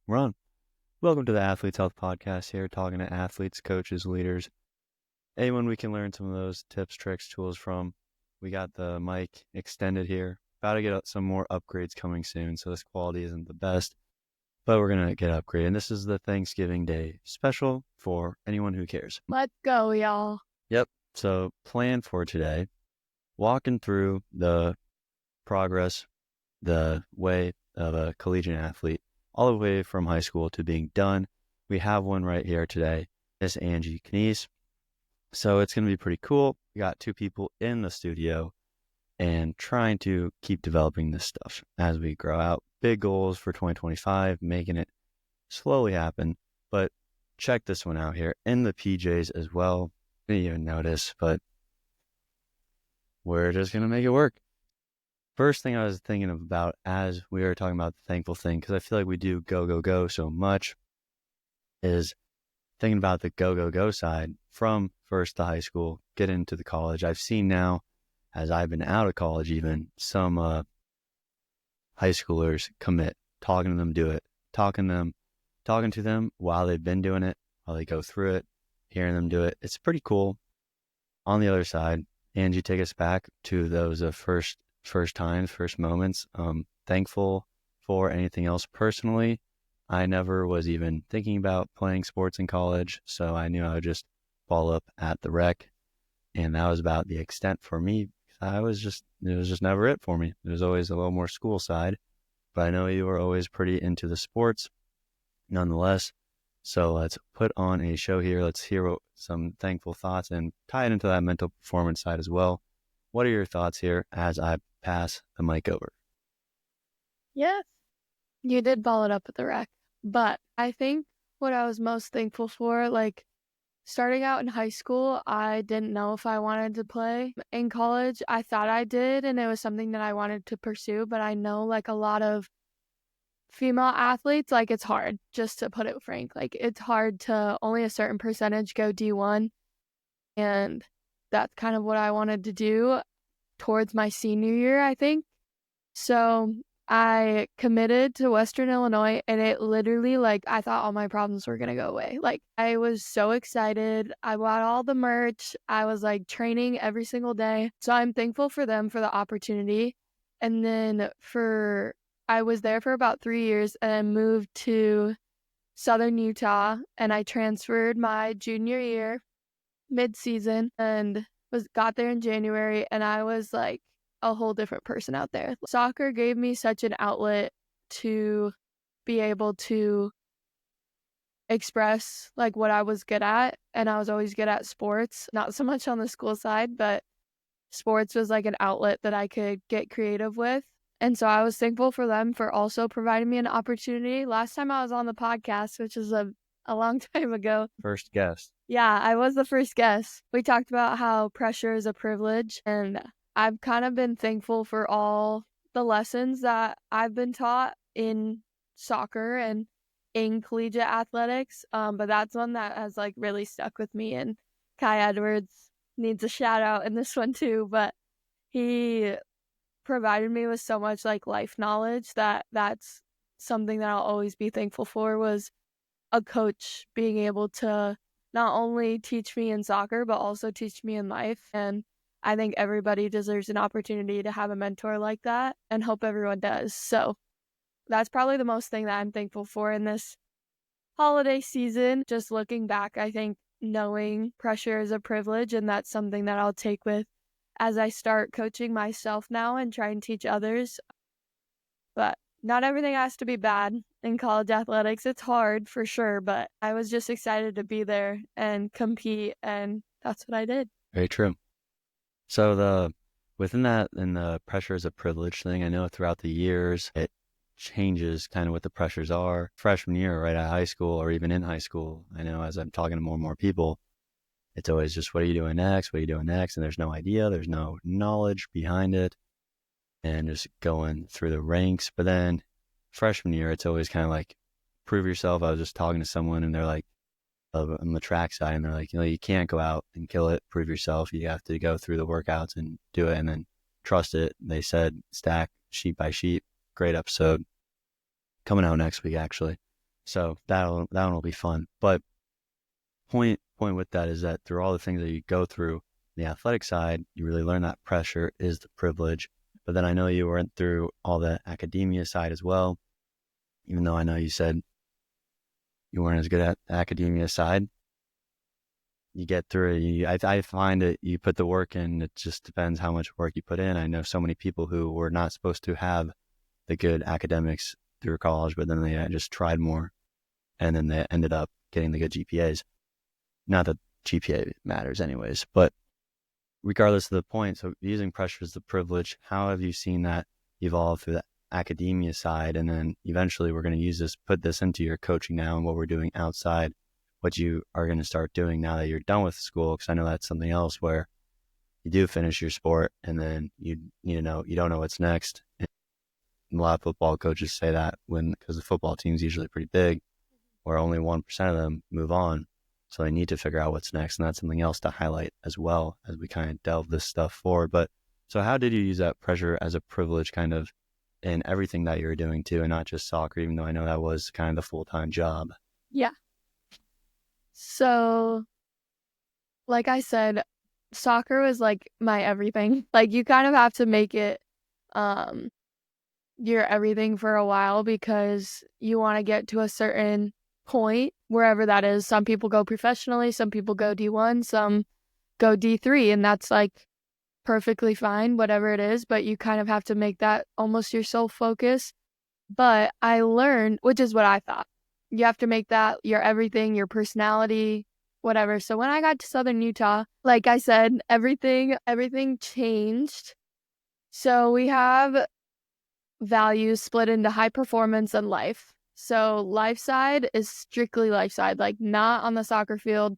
We're on. Welcome to the Athletes Health Podcast here, talking to athletes, coaches, leaders, anyone we can learn some of those tips, tricks, tools from. We got the mic extended here. About to get some more upgrades coming soon, so this quality isn't the best, but we're going to get upgraded. And this is the Thanksgiving Day special for anyone who cares. Let's go, y'all. Yep. So plan for today, walking through the progress, the way of a collegiate athlete, all the way from high school to being done. We have one right here today. Miss Angie Knies. So it's going to be pretty cool. We got two people in the studio and trying to keep developing this stuff as we grow out. Big goals for 2025, making it slowly happen. But check this one out here in the PJs as well. Didn't even notice, but we're just going to make it work. First thing I was thinking about as we were talking about the thankful thing, because I feel like we do go so much, is thinking about the go side from first to high school, get into the college. I've seen now, as I've been out of college even, some high schoolers commit, talking to them do it, talking to them while they've been doing it, while they go through it, hearing them do it. It's pretty cool. On the other side, Angie, take us back to those first times, first moments. Thankful for anything else personally. I never was even thinking about playing sports in college, so I knew I would just ball up at the rec, and that was about the extent for me. It was just never it for me. There was always a little more school side, but I know you were always pretty into the sports nonetheless. So let's put on a show here. Let's hear some thankful thoughts and tie it into that mental performance side as well. What are your thoughts here as I pass the mic over? Yes, you did ball it up at the rec, but I think what I was most thankful for, like starting out in high school, I didn't know if I wanted to play. In college, I thought I did, and it was something that I wanted to pursue, but I know like a lot of female athletes, like it's hard, just to put it frank. Like it's hard to only a certain percentage go D1, and that's kind of what I wanted to do towards my senior year, I think. So I committed to Western Illinois, and it literally, like, I thought all my problems were going to go away. Like, I was so excited. I bought all the merch. I was, like, training every single day. So I'm thankful for them for the opportunity. And then I was there for about 3 years and moved to Southern Utah, and I transferred my junior year mid-season and got there in January, and I was, like, a whole different person out there. Soccer gave me such an outlet to be able to express like what I was good at, and I was always good at sports, not so much on the school side, but sports was like an outlet that I could get creative with. And so I was thankful for them for also providing me an opportunity. Last time I was on the podcast, which is a long time ago. First guest. Yeah, I was the first guest. We talked about how pressure is a privilege, and I've kind of been thankful for all the lessons that I've been taught in soccer and in collegiate athletics. But that's one that has like really stuck with me, and Kai Edwards needs a shout out in this one too, but he provided me with so much like life knowledge that's something that I'll always be thankful for, was a coach being able to not only teach me in soccer, but also teach me in life. And I think everybody deserves an opportunity to have a mentor like that, and hope everyone does. So that's probably the most thing that I'm thankful for in this holiday season. Just looking back, I think knowing pressure is a privilege, and that's something that I'll take with as I start coaching myself now and try and teach others. But not everything has to be bad in college athletics. It's hard for sure, but I was just excited to be there and compete, and that's what I did. Very true. So within that and the pressure is a privilege thing, I know throughout the years it changes kind of what the pressures are. Freshman year, right at high school, or even in high school, I know as I'm talking to more and more people, it's always just, what are you doing next? What are you doing next? And there's no idea, there's no knowledge behind it, and just going through the ranks. But then freshman year, it's always kind of like, prove yourself. I was just talking to someone, and they're like, on the track side, and they're like, you can't go out and kill it, prove yourself. You have to go through the workouts and do it, and then trust it. They said stack sheet by sheet. Great episode coming out next week, actually. So that one will be fun. But point with that is that through all the things that you go through the athletic side, you really learn that pressure is the privilege. But then I know you went through all the academia side as well, even though I know you said you weren't as good at the academia side. You get through it. I find it, you put the work in, it just depends how much work you put in. I know so many people who were not supposed to have the good academics through college, but then they just tried more and then they ended up getting the good GPAs. Not that GPA matters anyways, but regardless of the point, so using pressure as the privilege, how have you seen that evolve through the academia side? And then eventually we're going to use this, put this into your coaching now and what we're doing outside, what you are going to start doing now that you're done with school. Because I know that's something else where you do finish your sport and then you don't know what's next. And a lot of football coaches say that because the football team's usually pretty big, where only 1% of them move on. So they need to figure out what's next. And that's something else to highlight as well as we kind of delve this stuff forward. But so how did you use that pressure as a privilege kind of in everything that you were doing too, and not just soccer, even though I know that was kind of the full-time job? Yeah. So, like I said, soccer was like my everything. Like you kind of have to make it your everything for a while because you want to get to a certain point, wherever that is. Some people go professionally, some people go D1, some go D3, and that's like perfectly fine, whatever it is, but you kind of have to make that almost your sole focus. But I learned, which is what I thought, you have to make that your everything, your personality, whatever. So when I got to Southern Utah, like I said, everything changed. So we have values split into high performance and life. So life side is strictly life side, like not on the soccer field,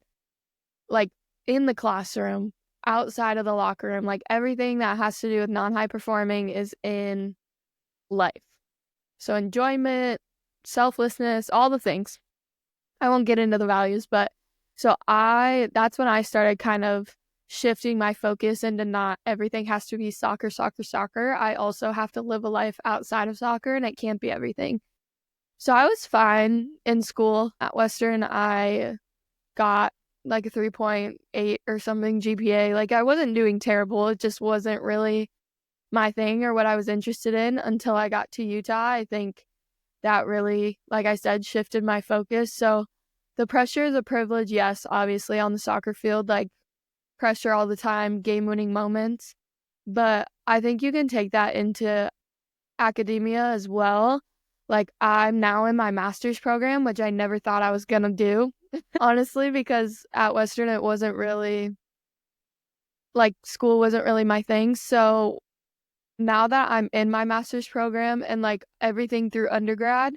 like in the classroom, outside of the locker room, like everything that has to do with non-high performing is in life. So enjoyment, selflessness, all the things. I won't get into the values, but that's when I started kind of shifting my focus into not everything has to be soccer, soccer, soccer. I also have to live a life outside of soccer and it can't be everything. So I was fine in school at Western. I got like a 3.8 or something GPA. Like I wasn't doing terrible. It just wasn't really my thing or what I was interested in until I got to Utah. I think that really, like I said, shifted my focus. So the pressure is a privilege, yes, obviously on the soccer field, like pressure all the time, game-winning moments. But I think you can take that into academia as well. Like I'm now in my master's program, which I never thought I was going to do, honestly, because at Western it wasn't really, like school wasn't really my thing. So now that I'm in my master's program and like everything through undergrad,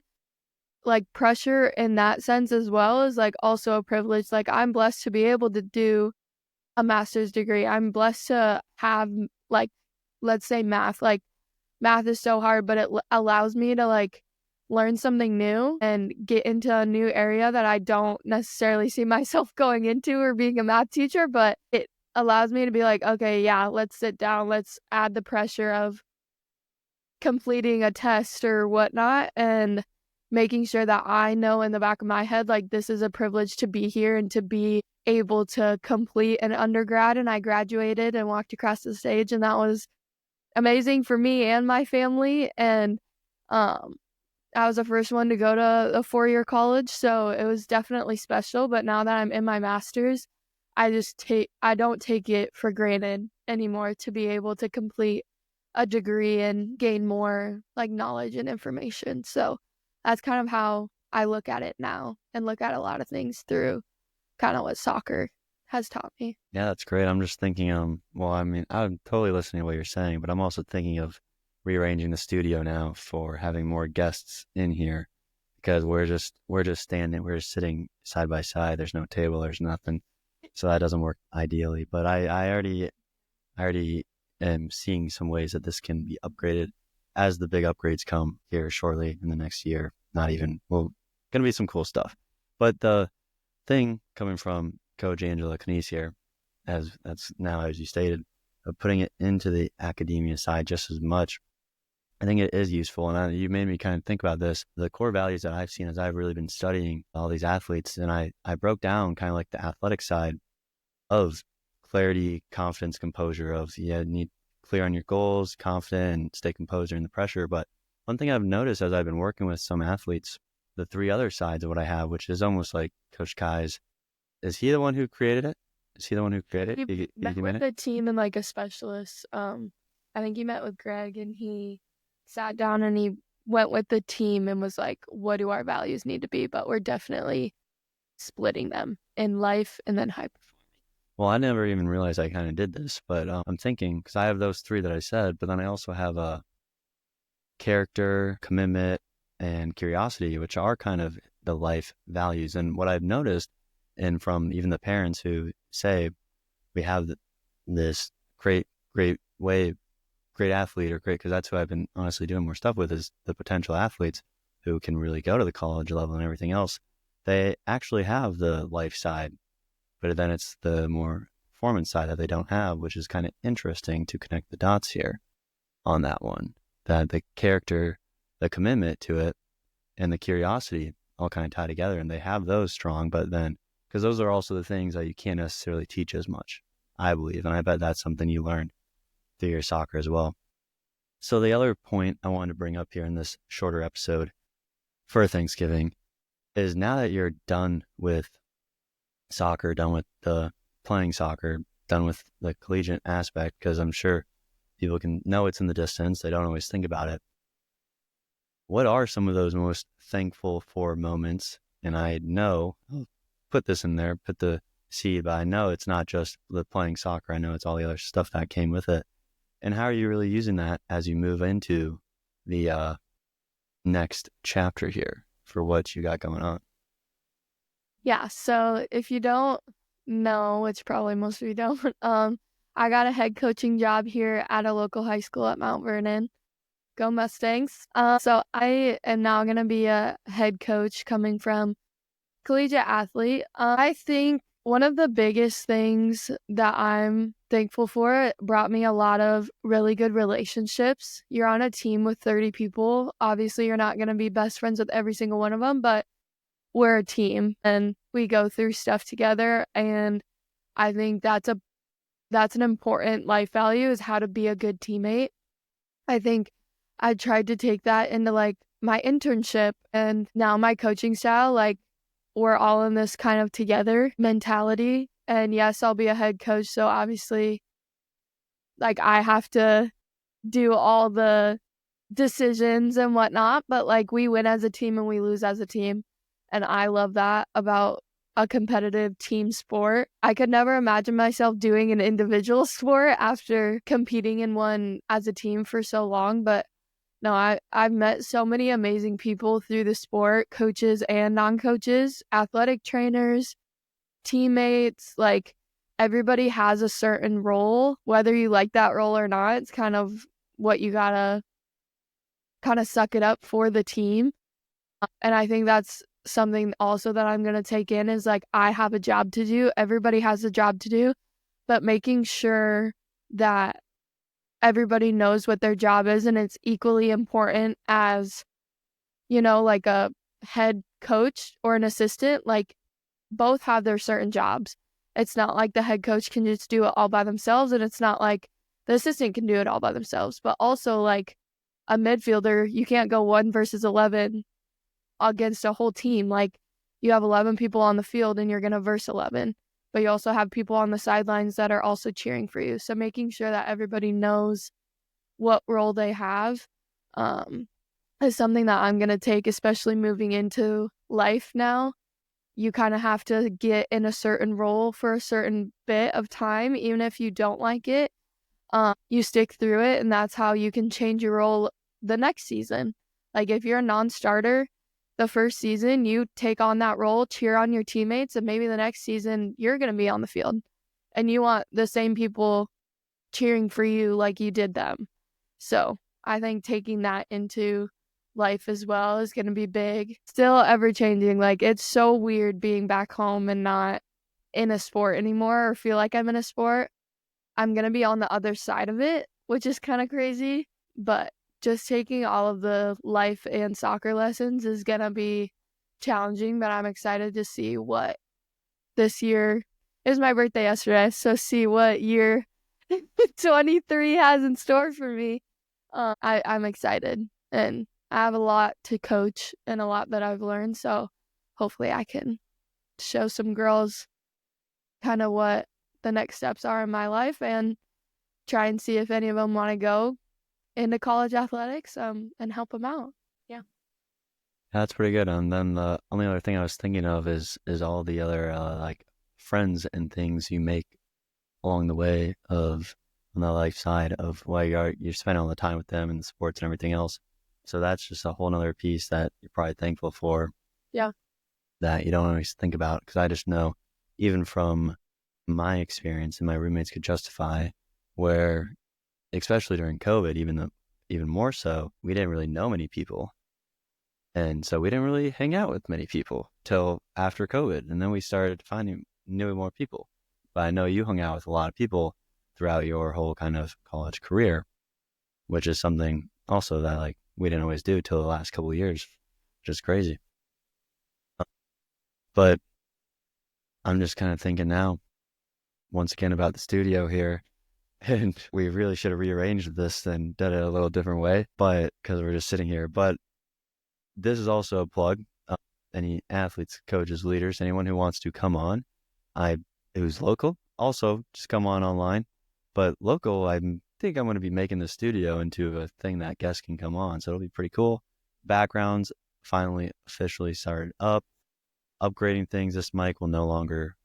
like pressure in that sense as well is like also a privilege. Like I'm blessed to be able to do a master's degree. I'm blessed to have like, let's say math. Like math is so hard, but it allows me to like learn something new and get into a new area that I don't necessarily see myself going into or being a math teacher, but it allows me to be like, okay, yeah, let's sit down. Let's add the pressure of completing a test or whatnot and making sure that I know in the back of my head, like this is a privilege to be here and to be able to complete an undergrad. And I graduated and walked across the stage, and that was amazing for me and my family. And I was the first one to go to a 4-year college, so it was definitely special. But now that I'm in my master's, I don't take it for granted anymore to be able to complete a degree and gain more like knowledge and information. So that's kind of how I look at it now and look at a lot of things through kind of what soccer has taught me. Yeah, that's great. I'm just thinking, well, I mean, I'm totally listening to what you're saying, but I'm also thinking of rearranging the studio now for having more guests in here because we're just sitting side by side. There's no table, there's nothing. So that doesn't work ideally. But I already am seeing some ways that this can be upgraded as the big upgrades come here shortly in the next year. Not even, well, going to be some cool stuff. But the thing coming from Coach Angela Knies here, as that's now, as you stated, of putting it into the academia side just as much, I think it is useful. And you made me kind of think about this. The core values that I've seen as I've really been studying all these athletes, and I broke down kind of like the athletic side of clarity, confidence, composure of, need clear on your goals, confident, and stay composed during the pressure. But one thing I've noticed as I've been working with some athletes, the three other sides of what I have, which is almost like Coach Kai's, is he the one who created it? Is he the one who created it? He met with the team and like a specialist. I think he met with Greg and he sat down and he went with the team and was like, what do our values need to be? But we're definitely splitting them in life and then high performance. Well, I never even realized I kind of did this, but I'm thinking, because I have those three that I said, but then I also have a character, commitment, and curiosity, which are kind of the life values. And what I've noticed, and from even the parents who say we have this great athlete or great, because that's who I've been honestly doing more stuff with, is the potential athletes who can really go to the college level and everything else. They actually have the life side, but then it's the more performance side that they don't have, which is kind of interesting to connect the dots here on that one. That the character, the commitment to it, and the curiosity all kind of tie together, and they have those strong, but then, because those are also the things that you can't necessarily teach as much, I believe, and I bet that's something you learned through your soccer as well. So the other point I wanted to bring up here in this shorter episode for Thanksgiving is, now that you're done with soccer, done with the playing soccer, done with the collegiate aspect, because I'm sure people can know it's in the distance, they don't always think about it. What are some of those most thankful for moments? And I know, I'll put this in there, put the seed, but I know it's not just the playing soccer. I know it's all the other stuff that came with it. And how are you really using that as you move into the next chapter here for what you got going on? Yeah, so if you don't know, which probably most of you don't, I got a head coaching job here at a local high school at Mount Vernon. Go Mustangs. So I am now going to be a head coach coming from collegiate athlete. I think one of the biggest things that I'm thankful for brought me a lot of really good relationships. You're on a team with 30 people. Obviously, you're not going to be best friends with every single one of them, but we're a team and we go through stuff together. And I think that's an important life value, is how to be a good teammate. I think I tried to take that into like my internship and now my coaching style. Like, we're all in this kind of together mentality. And yes, I'll be a head coach. So obviously, like, I have to do all the decisions and whatnot, but like, we win as a team and we lose as a team. And I love that about a competitive team sport. I could never imagine myself doing an individual sport after competing in one as a team for so long. But no, I've met so many amazing people through the sport, coaches and non-coaches, athletic trainers, teammates. Like, everybody has a certain role, whether you like that role or not. It's kind of what you gotta kind of suck it up for the team. And I think that's something also that I'm going to take in, is like, I have a job to do. Everybody has a job to do, but making sure that everybody knows what their job is, and it's equally important as, like a head coach or an assistant. Like, both have their certain jobs. It's not like the head coach can just do it all by themselves, and it's not like the assistant can do it all by themselves. But also, like, a midfielder, you can't go 1 versus 11 against a whole team. Like, you have 11 people on the field and you're going to verse 11, but you also have people on the sidelines that are also cheering for you. So making sure that everybody knows what role they have is something that I'm going to take, especially moving into life now. You kind of have to get in a certain role for a certain bit of time, even if you don't like it. You stick through it, and that's how you can change your role the next season. Like, if you're a non-starter the first season, you take on that role, cheer on your teammates, and maybe the next season you're going to be on the field and you want the same people cheering for you like you did them. So I think taking that into life as well is going to be big. Still ever changing. Like, it's so weird being back home and not in a sport anymore, or feel like I'm in a sport. I'm going to be on the other side of it, which is kind of crazy, but just taking all of the life and soccer lessons is going to be challenging, but I'm excited to see what this year is. My birthday yesterday, so see what year 23 has in store for me. I'm excited, and I have a lot to coach and a lot that I've learned, so hopefully I can show some girls kind of what the next steps are in my life and try and see if any of them want to go into college athletics and help them out. Yeah. That's pretty good. And then the only other thing I was thinking of is all the other like friends and things you make along the way of on the life side of why you're spending all the time with them and the sports and everything else. So that's just a whole nother piece that you're probably thankful for. Yeah. That you don't always think about, because I just know, even from my experience, and my roommates could justify, where especially during COVID, even more so, we didn't really know many people. And so we didn't really hang out with many people till after COVID. And then we started finding new more people. But I know you hung out with a lot of people throughout your whole kind of college career, which is something also that like we didn't always do till the last couple of years, which is crazy. But I'm just kind of thinking now, once again, about the studio here. And we really should have rearranged this and done it a little different way, but because we're just sitting here. But this is also a plug. Any athletes, coaches, leaders, anyone who wants to come on, who's local, also just come on online. But local, I think I'm going to be making the studio into a thing that guests can come on. So it'll be pretty cool. Backgrounds finally officially started up, upgrading things. This mic will no longer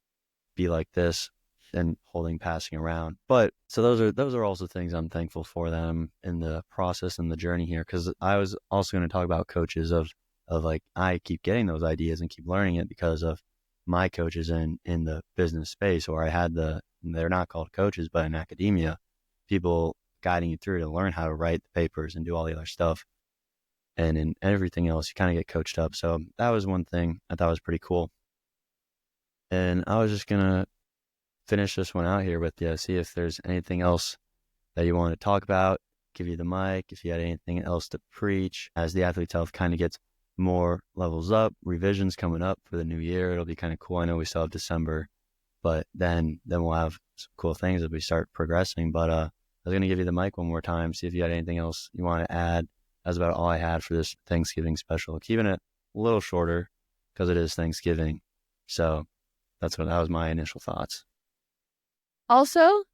be like this and passing around. But so those are also things I'm thankful for, that I'm in the process and the journey here. Because I was also going to talk about coaches of like, I keep getting those ideas and keep learning it because of my coaches in the business space, or I had they're not called coaches, but in academia, people guiding you through to learn how to write the papers and do all the other stuff. And in everything else, you kind of get coached up. So that was one thing I thought was pretty cool. And I was just going to finish this one out here with you, see if there's anything else that you want to talk about, give you the mic, if you had anything else to preach as the Athlete's Health kind of gets more levels up, revisions coming up for the new year. It'll be kind of cool. I know we still have December, but then we'll have some cool things as we start progressing. But I was going to give you the mic one more time, see if you had anything else you want to add. That's about all I had for this Thanksgiving special, keeping it a little shorter because it is Thanksgiving. So that was my initial thoughts. Also,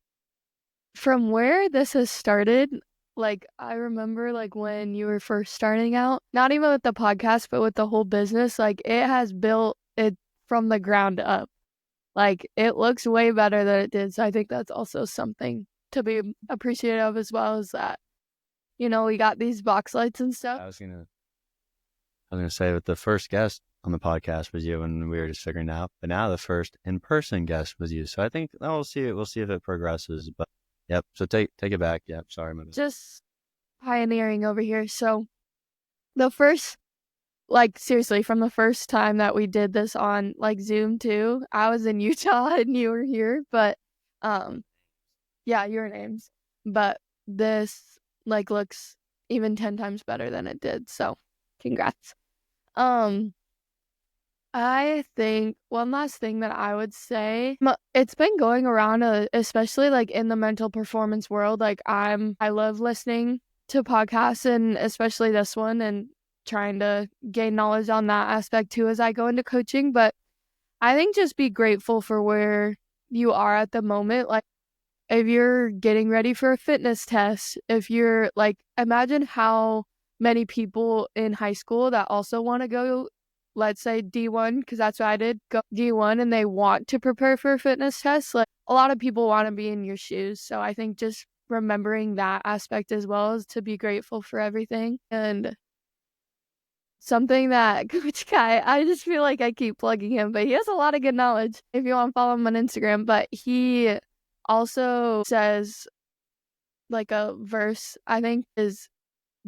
from where this has started, like, I remember, like, when you were first starting out, not even with the podcast, but with the whole business, like, it has built it from the ground up. Like, it looks way better than it did. So I think that's also something to be appreciative of, as well as that, you know, we got these box lights and stuff. I was gonna say that the first guest on the podcast was you, and we were just figuring it out. But now the first in-person guest was you. So I think we'll see it. We'll see if it progresses. But yep. So take it back. Yep. Sorry, my bad. Just pioneering over here. So the first, like, seriously, from the first time that we did this on like Zoom too, I was in Utah and you were here, but yeah, your names. But this like looks even 10 times better than it did. So congrats. I think one last thing that I would say, it's been going around, especially like in the mental performance world. Like, I love listening to podcasts, and especially this one, and trying to gain knowledge on that aspect too as I go into coaching. But I think just be grateful for where you are at the moment. Like, if you're getting ready for a fitness test, if you're like, imagine how many people in high school that also want to go, let's say D1, because that's what I did, go D1, and they want to prepare for a fitness test. Like, a lot of people want to be in your shoes. So I think just remembering that aspect as well, is to be grateful for everything. And something that Coach Kai, I just feel like I keep plugging him, but he has a lot of good knowledge if you want to follow him on Instagram. But he also says, like, a verse, I think, is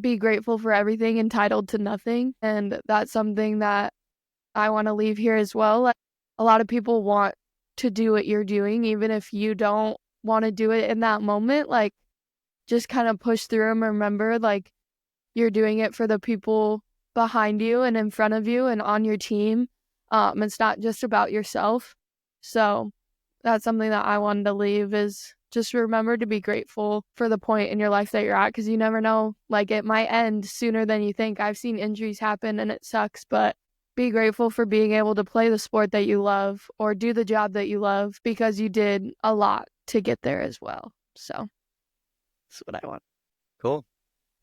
be grateful for everything, entitled to nothing. And that's something that I want to leave here as well. Like, a lot of people want to do what you're doing, even if you don't want to do it in that moment. Like, just kind of push through them. Remember, like, you're doing it for the people behind you and in front of you and on your team. It's not just about yourself. So that's something that I wanted to leave is just remember to be grateful for the point in your life that you're at, because you never know, like it might end sooner than you think. I've seen injuries happen and it sucks, but be grateful for being able to play the sport that you love or do the job that you love, because you did a lot to get there as well. So that's what I want. Cool.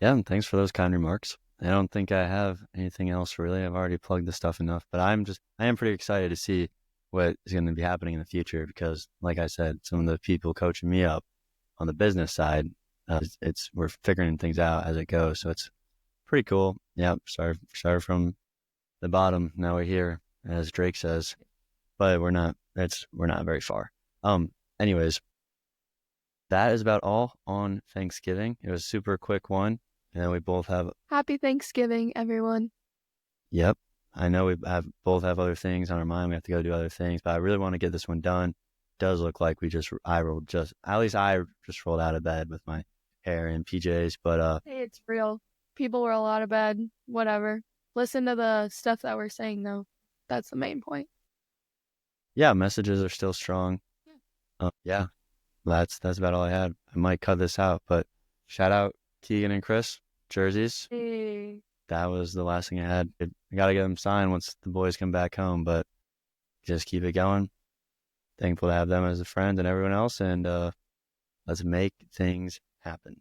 Yeah, and thanks for those kind remarks. I don't think I have anything else really. I've already plugged the stuff enough, but I am pretty excited to see what is going to be happening in the future because, like I said, some of the people coaching me up on the business side, we're figuring things out as it goes. So it's pretty cool. Yeah, started from the bottom. Now we're here, as Drake says, but we're not very far. Anyways, that is about all on Thanksgiving. It was a super quick one. And we both have, Happy Thanksgiving, everyone. yep. I know both have other things on our mind. We have to go do other things, but I really want to get this one done. Does look like at least I just rolled out of bed with my hair in PJs, but Hey, it's real. People roll out of bed, whatever. Listen to the stuff that we're saying, though. That's the main point. yeah, messages are still strong. Yeah, that's about all I had. I might cut this out, but shout out Keegan and Chris, jerseys. Hey. That was the last thing I had. I got to get them signed once the boys come back home, but just keep it going. Thankful to have them as a friend and everyone else, and let's make things happen.